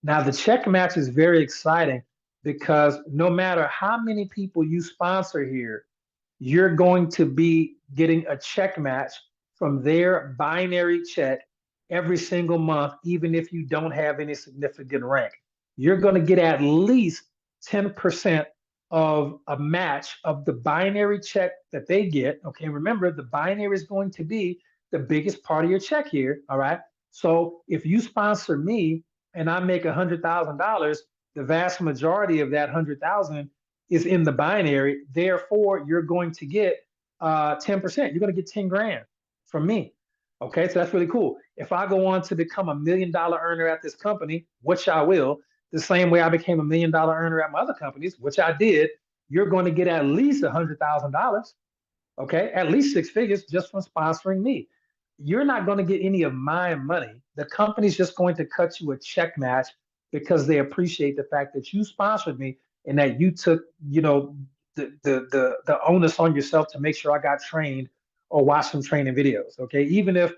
Now, the check match is very exciting because no matter how many people you sponsor here, you're going to be getting a check match from their binary check every single month, even if you don't have any significant rank. You're going to get at least 10% of a match of the binary check that they get. Okay, remember, the binary is going to be the biggest part of your check here. All right. So if you sponsor me and I make $100,000, the vast majority of that 100,000 is in the binary. Therefore, you're going to get 10%. You're going to get 10 grand from me. Okay, so that's really cool. If I go on to become $1 million earner at this company, which I will, the same way I became $1 million earner at my other companies, which I did, you're going to get at least $100,000. Okay, at least six figures just from sponsoring me. You're not going to get any of my money. The company's just going to cut you a check match because they appreciate the fact that you sponsored me and that you took, the onus on yourself to make sure I got trained or watch some training videos. Okay, even if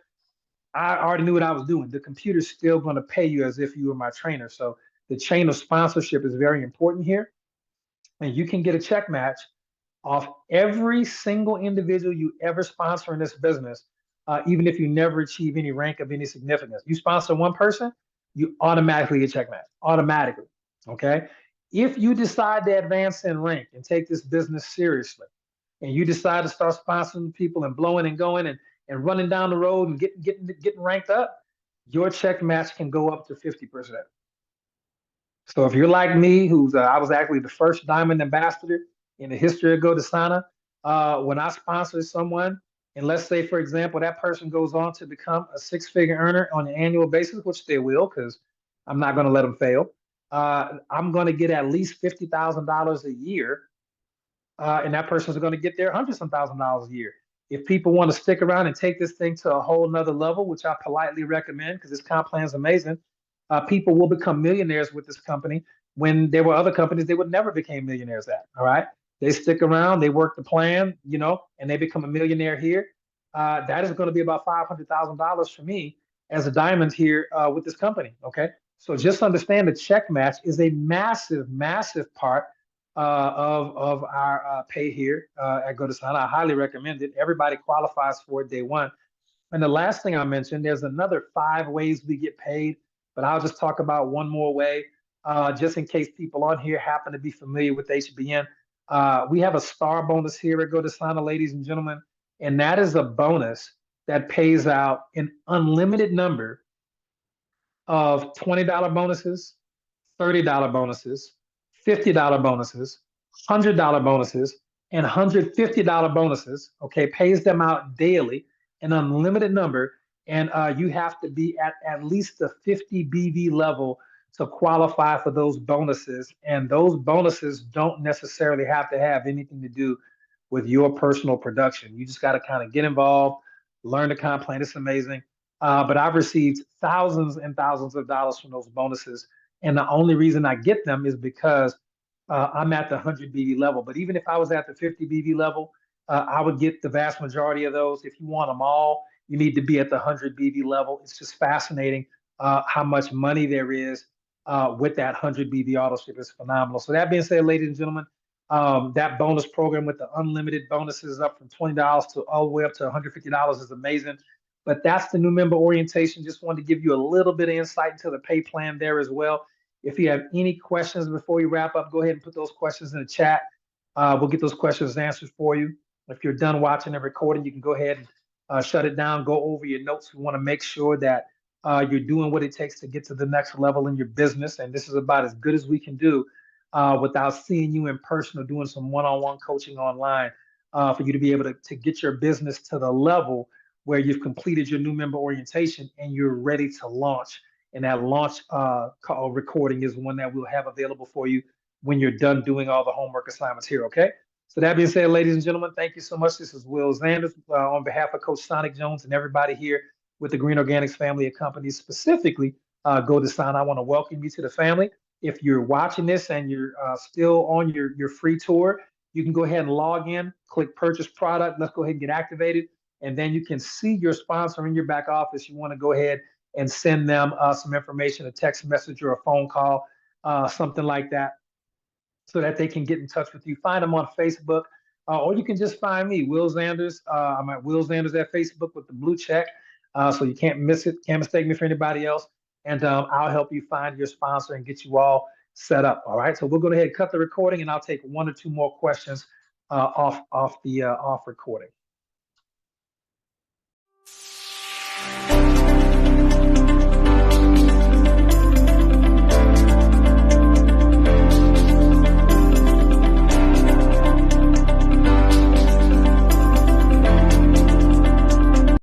I already knew what I was doing, the computer's still going to pay you as if you were my trainer. So the chain of sponsorship is very important here, and you can get a check match off every single individual you ever sponsor in this business, even if you never achieve any rank of any significance. You sponsor one person, you automatically get check match, automatically. Okay. If you decide to advance in rank and take this business seriously, and you decide to start sponsoring people and blowing and going and running down the road and getting ranked up, your check match can go up to 50%. So if you're like me, who's I was actually the first diamond ambassador in the history of Godesana, when I sponsor someone, and let's say, for example, that person goes on to become a six-figure earner on an annual basis, which they will, because I'm not going to let them fail. I'm going to get at least $50,000 a year, and that person's going to get their hundred some $1,000s a year. If people want to stick around and take this thing to a whole nother level, which I politely recommend because this comp plan is amazing, people will become millionaires with this company when there were other companies they would never became millionaires at. All right. They stick around, they work the plan, and they become a millionaire here. That is going to be about $500,000 for me as a diamond here with this company. Okay. So just understand the check match is a massive, massive part of our pay here at Godesana. I highly recommend it. Everybody qualifies for it day one. And the last thing I mentioned, there's another 5 ways we get paid, but I'll just talk about one more way, just in case people on here happen to be familiar with HBN. We have a star bonus here at Godesana, ladies and gentlemen, and that is a bonus that pays out an unlimited number of $20 bonuses, $30 bonuses, $50 bonuses, $100 bonuses, and $150 bonuses. Okay, pays them out daily, an unlimited number, and you have to be at least the 50 BV level to qualify for those bonuses. And those bonuses don't necessarily have to have anything to do with your personal production. You just got to kind of get involved, learn the comp plan. It's amazing. But I've received thousands and thousands of dollars from those bonuses. And the only reason I get them is because I'm at the 100 BV level. But even if I was at the 50 BV level, I would get the vast majority of those. If you want them all, you need to be at the 100 BV level. It's just fascinating how much money there is with that 100 BV autoship. It's phenomenal. So that being said, ladies and gentlemen, that bonus program with the unlimited bonuses up from $20 to all the way up to $150 is amazing. But that's the new member orientation. Just wanted to give you a little bit of insight into the pay plan there as well. If you have any questions before we wrap up, go ahead and put those questions in the chat. We'll get those questions answered for you. If you're done watching the recording, you can go ahead and shut it down, go over your notes. We want to make sure that you're doing what it takes to get to the next level in your business. And this is about as good as we can do without seeing you in person or doing some one-on-one coaching online for you to be able to get your business to the level where you've completed your new member orientation and you're ready to launch. And that launch call recording is one that we'll have available for you when you're done doing all the homework assignments here, okay? So that being said, ladies and gentlemen, thank you so much. This is Will Zanders on behalf of Coach Sonic Jones and everybody here with the Green Organics family of companies, specifically Godesana. I want to welcome you to the family. If you're watching this and you're still on your free tour, you can go ahead and log in, click purchase product. Let's go ahead and get activated. And then you can see your sponsor in your back office. You want to go ahead and send them some information, a text message or a phone call, something like that, so that they can get in touch with you. Find them on Facebook, or you can just find me, Will Zanders. I'm at Will Zanders at Facebook with the blue check, so you can't miss it. Can't mistake me for anybody else. And I'll help you find your sponsor and get you all set up. All right. So we'll go ahead and cut the recording, and I'll take one or two more questions off recording.